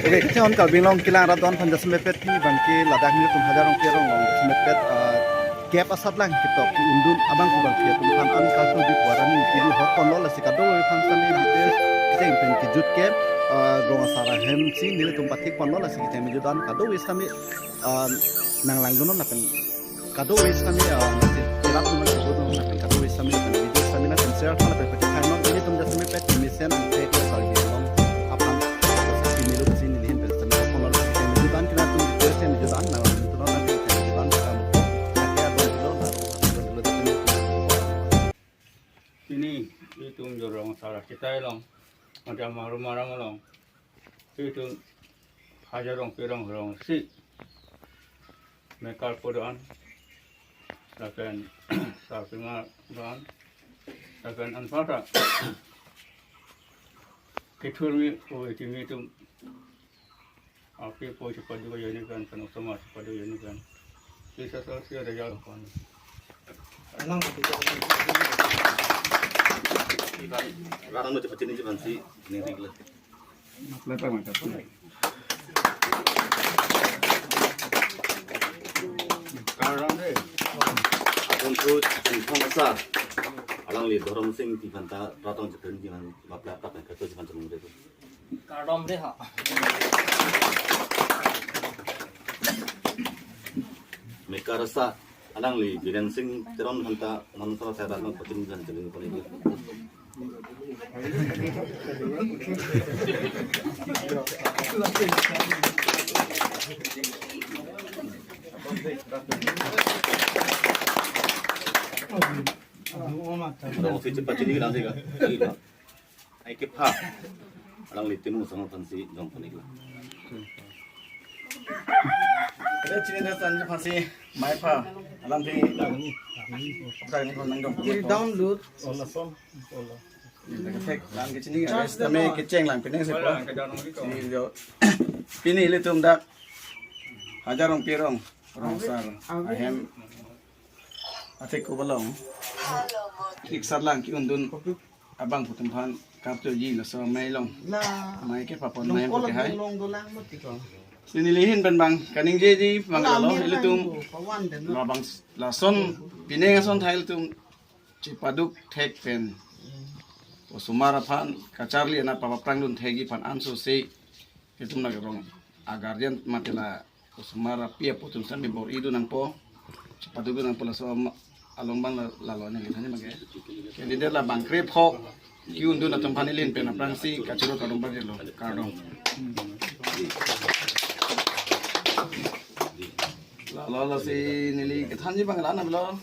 Oke, kita on kalbing long kilang radon panjas mepet ni bangki ladak ni tum hajar rong kirong long mepet gap asat lang kitok undun abang ku bangki tum pan an kaltu di puarani kiri hot kon lo lasika do pan sani dite kita impen kijut ke rong asara hem si nile tum patik kon lo lasika kita mijudan kado wis kami nang lang donon napen kado wis kami nanti kirap tum nang bodo napen kado wis kami napen video kami napen share kon napen patik kanon ini tum jas mepet misen ante ke kalbing long apan pemilu sini lihin bersama kon lo lasika mijudan kena tum dite mijudan na tum nanti kita mijudan kamu ini itu jorong salah kita long macam marah-marah long itu hajar rong pirang rong si mekal podoan akan sapinga dan akan anfata keturmi oh itu itu api po cepat juga ini kan penuh sama cepat ini kan bisa selesai ada jalan kan Larang mo cepat ini cuman si nirig lah. lepas macam tu karang deh Untuk tentang masa, alang lihat orang sing di banta ratong jadian jangan bapak bapak yang kerja jangan cemung itu. Kadom deh ha. Mereka rasa alang li bidan sing teron banta manusia saya ratong pecin jangan cemung pun itu. Orang si cepat ini kan sih kan, iya. Ai kepa, alang li timu sama fansi jom pun itu. Ada cini dasar je fansi, mai pa, alang di, apa ini kon nangdong. download Efek lang ke sini kan, kami keceng lang pineng sepa. Sini jo, pini itu dak, hajar rong pirong, rong sar, ahem, atik ko balong. Iksar lang ki undun, abang putumpan kapto ji lo so may long, may ke papon may po ke hay. Sinilihin ban bang kaning jeji bang lo ilitum, labang lason pineng ason thail tum cipaduk tek pen. Sumara pan kacarli na papaprang dun thegi pan anso se itum na rong agardian matela sumara pia putum sambi bor idu nang po padugo nang pola so along bang lalo na gitani mage kendi der la bangkre pho yun dun atum panilin pen aprang si kachiro kadong bar lo kadong lalo si nili kithanji bang lana blo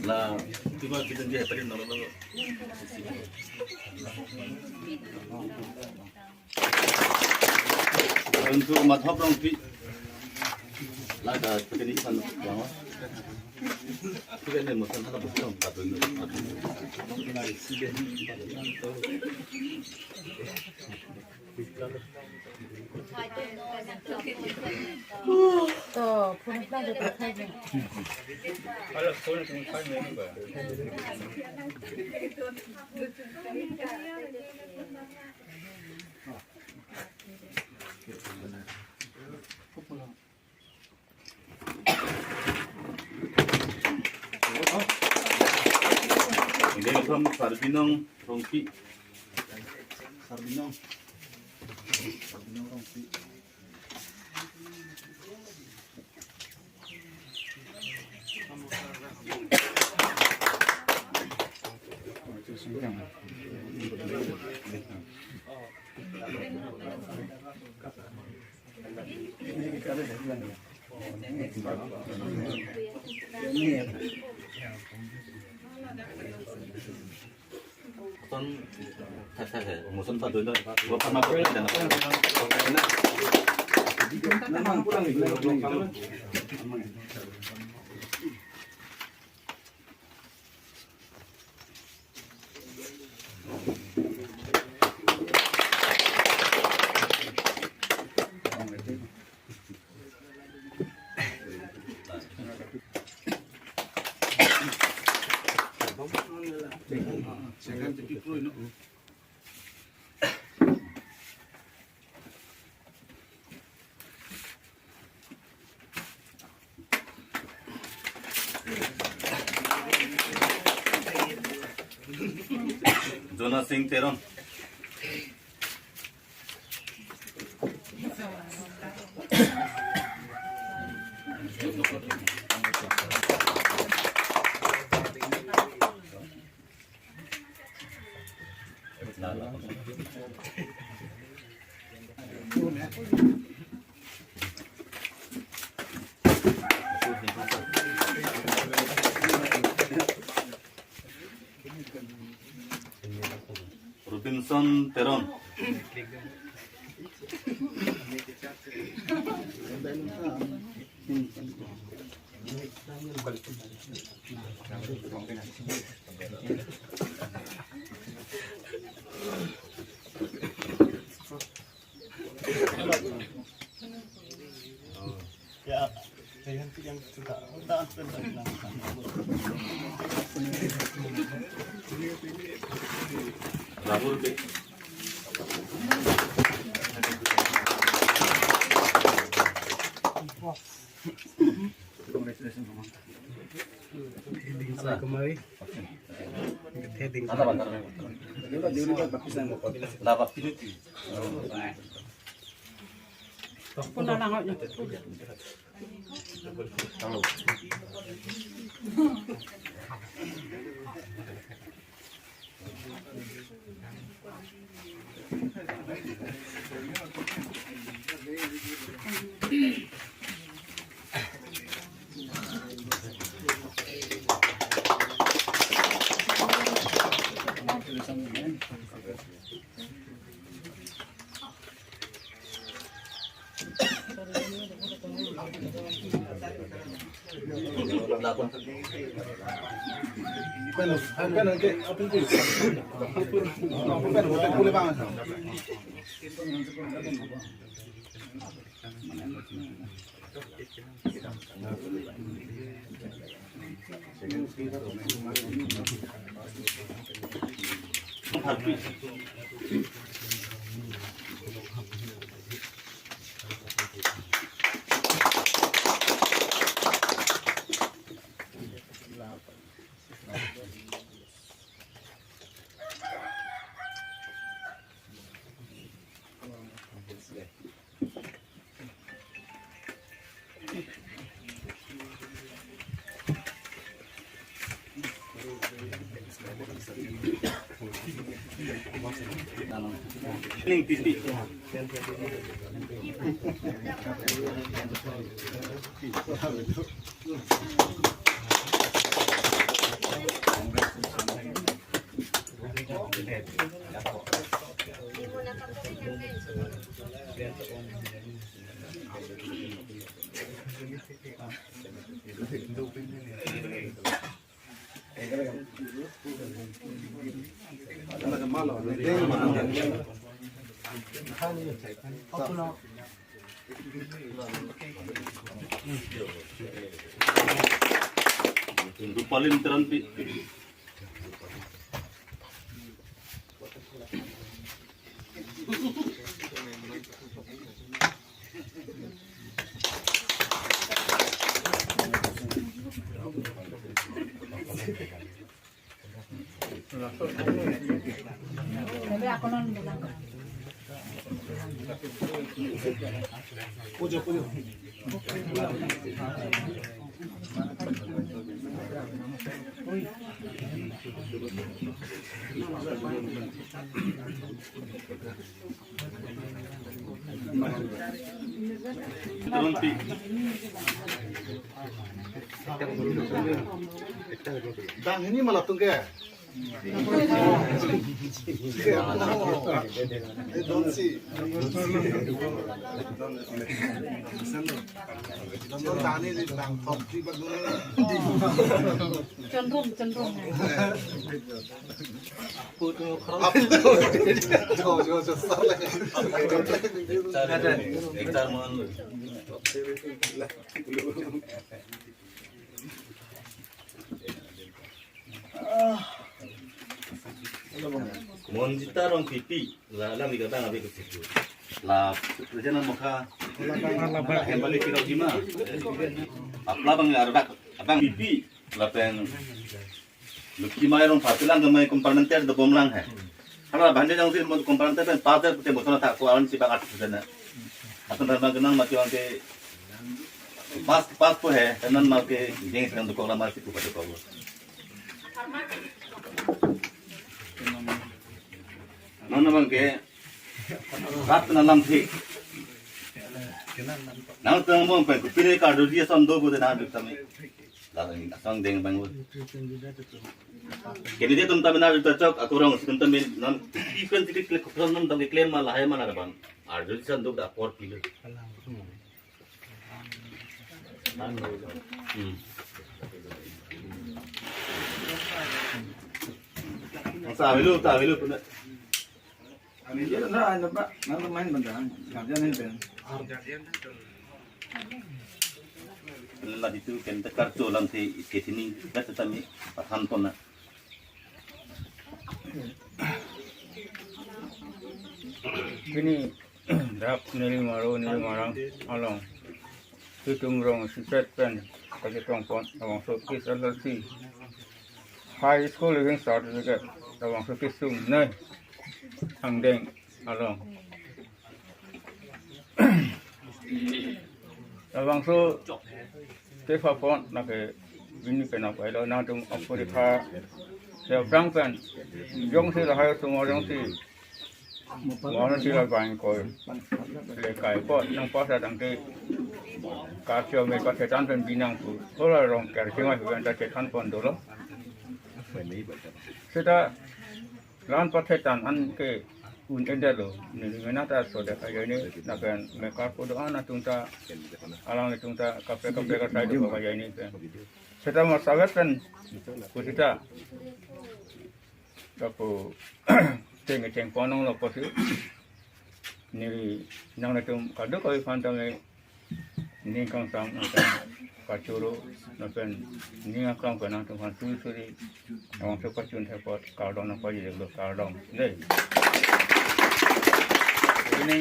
lah tiba kita dia tadi nolong untuk madhab rong pi lah dah begini kan bawah kita ni mungkin ada betul tapi तो फोन अपना जो रखा है kalau phone cuma kami ni bah ini from Sarbinong Rongpi Sarbinong rong pi Ton saya musun padu itu gua pernah pakai dan Memang pulang gitu. Jangan jadi pro ini. Jonas Singh Teron. Robinson Teron. Rahul B. Ning titik. Rupalin Teron Pi. Tapi aku non bilang. Teron Pi. Dang ini malah tunggu. Don't see. Don't tani di dang top di bagus. Cenderung. Hektar mohon. Monjita rong pipi. Lalang di kata ngabe ke situ. La rejana maka Hembali kira gima. Apla bang ardak. Abang pipi. Lapen. Luki mai rong patilan gamai komponenter do bomlang hai. Karena bande jang sih komponenter pen pater putih botol tak kualan si bang artis sana. Atau nama kenal mati orang ke pas po hai. Tenan mau ke jeng sedang tukang lamar situ pada kau. Nona bang ke rat nalam thi. Nang tang bang pen kupine ka do dia sam do bude na duk tami. Lalang asang deng bang. Kini dia tum tamin ada cocok aku orang tum tamin nam even sedikit klik kosong nam tang klaim malah hai mana ban. Ada di sam do da por pilu. Tahu pun. Dia na ano ba? Nang main bandahan. Guardian hen. Lah itu kan tekar tu lam si kesini dah tetapi paham pun nak. Kini dak nili marang along. Hitung rong sipet pen kaki tongpon awang sokis LLC. High school living certificate awang sokis sum nei angdeng along. Awang so tefa pon nak ini penak ilo na tung Afrika. Ya frank pen jong si lahai semua jong si. Mana sila bang koi lekai pot nang pas datang ke kasih mereka setan pen binang tu. Kalau orang kerja macam kita setan pun dulu. Kita lawan pas setan an ke unda lo. Ni mana tak sudah kaya ni nak kan mereka doa nak tungta alang ni tungta kafe kasai di bawah ini kan. Kita masalah kan kita kapu ceng ponong lo posi ni nang na tum kado koi fanta me ni kang sam na kacuro na pen ni akang kana tum han tu suri awang so pachun the pot kardong na paji lo kardong nei ini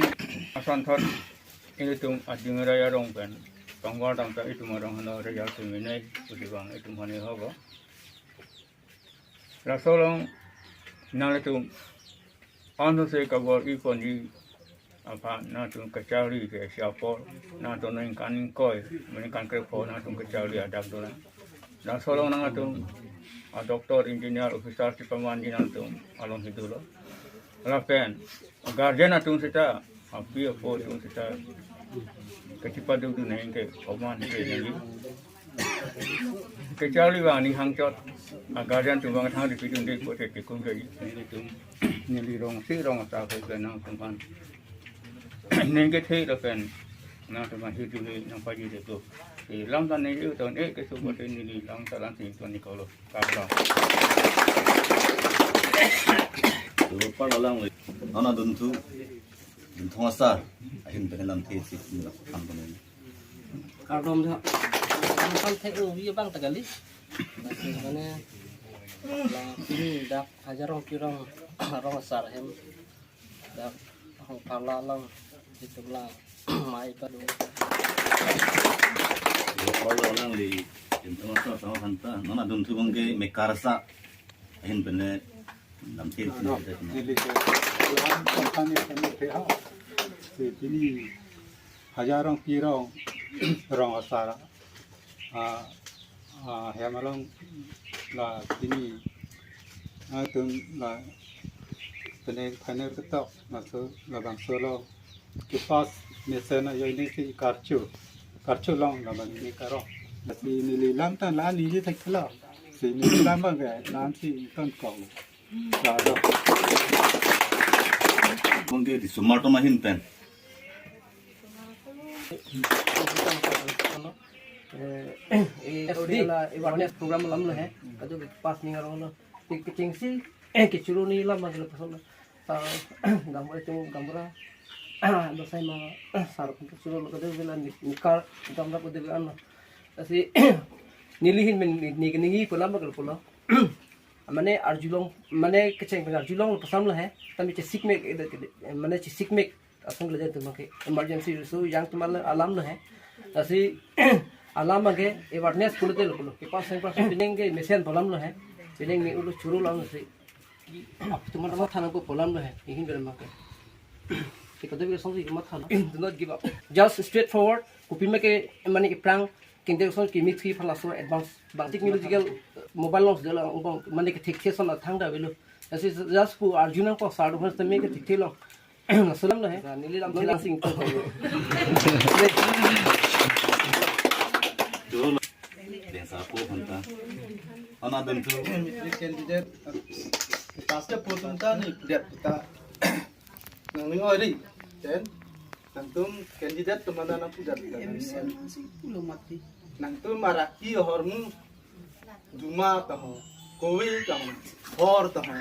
asan thot ini tum ading raya rong pen pangwa dang ta itu marang hana raya tu me nei usi bang itu mane hobo rasolong nang tum Anu saya kabar ikon di apa natung kecari ke siapa natung nengkan koi nengkan kerja natung kecari ada dolan dan solong natung doktor engineer officer si pemandi natung along itu lo lapen guardian natung kita api apa natung kita kecipat dulu neng ke oman ke lagi kecari bang ni hangcot guardian tu bang thang di pidun di pote ke kung ke itu nili rong si rong ta ko ke nang tumpan nen ke thei la pen na tumpan hi tu ni nang pa ji de ko e lam tan ni u ton e ke su ko te nili lam ta lan si ton ni ko lo ka lo Lupa lalang le. Ana duntu duntu asa ahin penelam thi si paham pun. Kardom dah. Kan theo dia bang tagali. Mana lah ini dak hajarong kirong rong sar hem dak hong pala lang itu lah mai padu. Lupa lalang le. Duntu asa sama hanta. Ana duntu bangke mekarsa ahin pene lam thi si. Jadi lahan company kami pihak ini hajarong pirong rong asara hemalong la ini tung la peneng paner ketok masuk la bang solo kipas mesena yo ini si karcu long la bang ini karo si nili lam tan la ni je thakla si nili lam bang ga lam si ton kong la do Bangke di Sumarto mahin pen. Ibaratnya program lam lah kado pas ni ngarong lo kecing si kecuru ni lam magla pasal gambar itu gambar do sai ma sar kecuru lo kado bilan nikar gambar ko debi anna asi nilihin men ni pula magla pula Mane Arjulong mane keceng Arjulong pasam lah tapi sikmek mane sikmek asong le tu make emergency so yang tu mal alam lah asi alam mage awareness kulute lo ke pas sang pas pining ke mesen bolam lah pining me ulu churu lam si tu mal ma thana ko bolam lah ihin ber make ke kadu bi song si ma thana do not give up just straightforward kupi make mane ke prang kintek son ki mix ki phala so advance bang technological mobile launch dela ong mane ke thik son thang da belu asi just pu arjuna ko sadu phas me ke thik lo salam lo hai nili ram thila sing to Dulu yang sapu hanta. Anak bentu. candidate pasca putunta ni dia kita nang ngori dan tentum candidate kemana nak pudat nang tu maraki hormu juma tahu kowi tahu hor tahu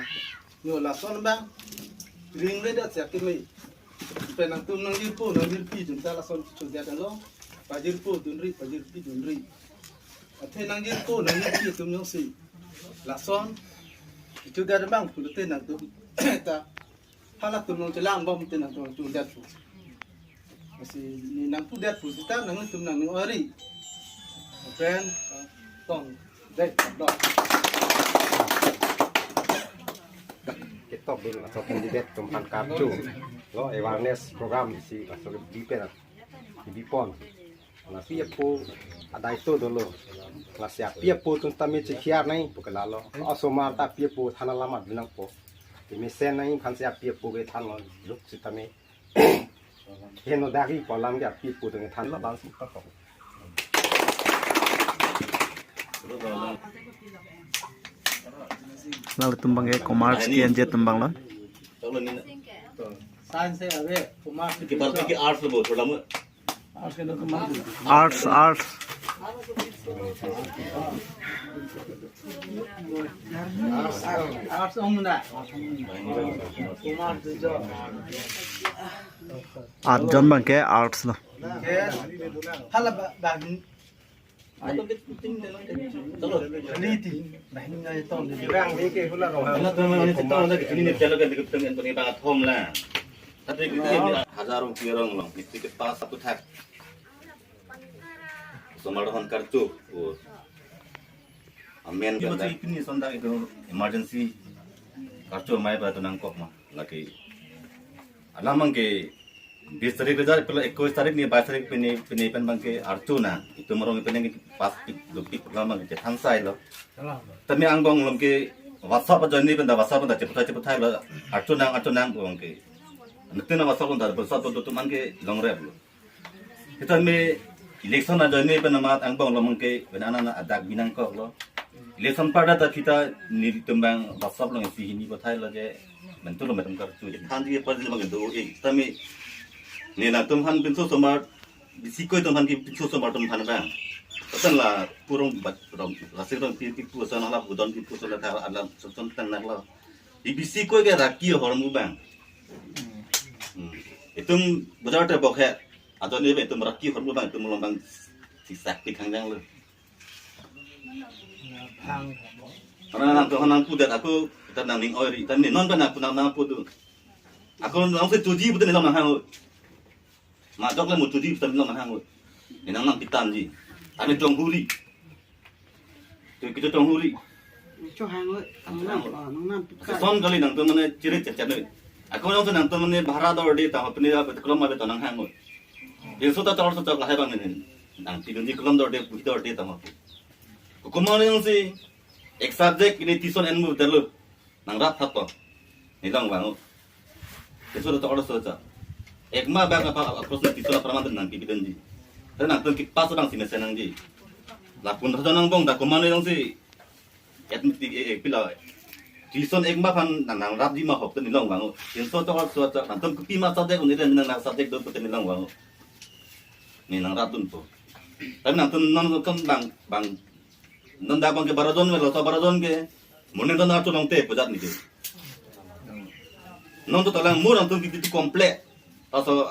yo lason bang ring le dat sakit mai penang tu nang jirpi junta lason sudah lo pajir pu tunri pajir pi tunri athe nang jirpu nang jirpi tum yo si lason itu dah bang puluh tenang tu ta halak tu nang celang bom tenang tu jundat pu masih ni nang pudat pu kita nang tu nang ori pen tong dek dok kita bil atau kandidat tumpan kartu lo awareness program si asal dipen di bipon na pia po ada itu dulu kelas ya pia po tun tami cikiar nai bukan lalu asomar ta pia po thana lama bilang po di mesen nai kan sia pia po ke than lo luk si tami heno dari polam ya pia po dengan than la bang si ka ko lalu tumbang ke commerce kian je tumbang lo Kalau ni science से अबे Kumar kibar ki arts lo thoda mo. आज के लोग Kumar arts arts ओमना कुमार जो art jon bang ke arts lo के hala bang नीति बहनी ना तो rang ni ke hula ro Anak teman ni kita lagi ini jalan kan dekat dengan pengibat home lah. Tapi kita hazaron kirong long, itu kita pas satu tag. Sumarahan kartu, amen. Kita ini sonda itu emergency kartu mai pada nangkok mah lagi. Alamang ke 20 tarik rezal, kalau 21 tarik ni 22 tarik pini pen ke Arjuna itu merong peneng pas lebih pertama ke Tangsai lo. Tapi angbong lom ke WhatsApp aja ni benda WhatsApp benda cepet hai lo Arjuna bong ke. Nanti na WhatsApp benda bersat tu man ke long rep lo. Kita me election aja ni benda mat angbong lom ke benda anak adak binang kok lo. Election pada tak kita ni tembang WhatsApp lo ngi ini buat hai lo je. Bentuk lo macam kartu je. Kan dia pada lima gitu. Tapi ni na tumhan pintu somar bisikoi tumhan ki pintu somar tumhan bang pesan la purung bat rom lasir rom pi pu sana la budon pi pu sana ta ala son tang nak la I bisikoi ke raki hormu bang itum bazar ta bokhe atau ni itum raki hormu bang itum lombang sisak pi kangjang lu karena nang tuhan nang pudat aku kita nang ning oi tan ni non ban aku nang pudu aku nang se tuji putu ni nang hang mà dốc lên một chút đi tầm lòng hàng rồi để nó làm tàn gì anh ấy trồng huri từ cái trồng huri cho hàng ơi nó năm son kali nang tuh mana ciri cacat nih aku nang tuh nang tuh mana bahara dor di tahu peni apa kalau mau betul nang hang rồi yang sudah tahu sudah lah bang ini nang tidur di kolam dor di putih dor di tahu aku kemana yang si ek subject ini tison enmu terlalu nang rat apa hilang bang itu sudah tahu sudah एक माह bag apa proses titola permanent nang pipidan ji dan nang tengki pas bang sini senang ji lapun rasa nang bong dak komano yang si etnik pila tison ek maah pan nang rap ji mah hop ten long bang yang so to nang tengki pima subjek unir nang subjek do ten long bang ni nang rap tun po tapi nang tun non kan bang non dak bang ke baradon me lo so baradon ke munin don atu nang te pujat ni ke non to talang mur nang tengki itu komplit atau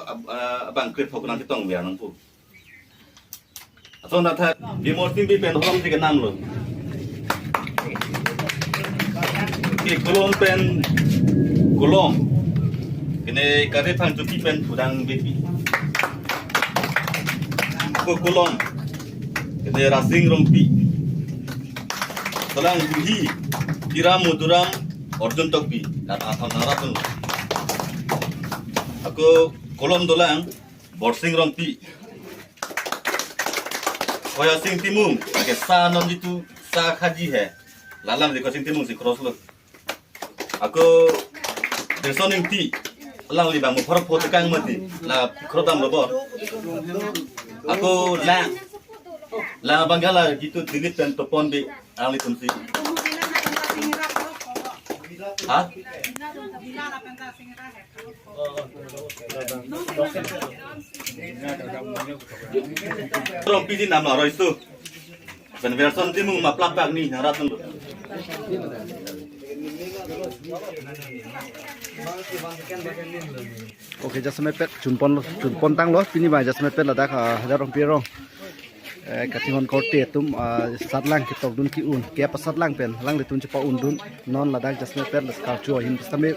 abang krip hokan nanti tong biar nangku. Atau nanti di morting di pen hokan tiga enam lo. Ki kolom pen kolom. Kene kare phang jupi pen pudang bepi. Ko kolom. Kene rasing rompi. Tolang buhi tiram muduram orjun tokpi. Kata atam naratun. Aku kolom dolang borsing rompi. Koya sing timung, ke sa non jitu sa khaji hai. Lalam de ko sing timung si cross lo. Aku desoning ti lang li bang mo phar phot kang mati la krodam lo bo. Aku la bangala jitu dilit pen topon be ali tumsi. Ha? Rompi di nama roy itu. Ben version timung maplak ni naratun. Oke, just mepet chunpon tang lo pini ba just mepet ladak 1000 rupiah rong. Katingon korte tum satlang kitok dun ki un ke pasatlang pen lang letun cepa undun non ladak just mepet las kalchu him stame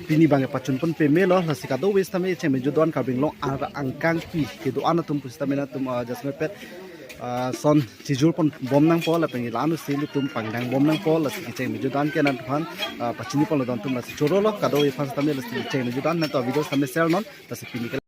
pini bang pachun pon pe melo las sikado wis tame cheme jodon kabing long ara angkang pi ke do anatum pustamena tum just mepet son tijur pon bom nang pol la pengi lanu sili tum pangdang bom nang pol las cheme jodan ke nan phan pachini pon don tum las choro lo kado i phas tame las cheme jodan na to video tame share non las pini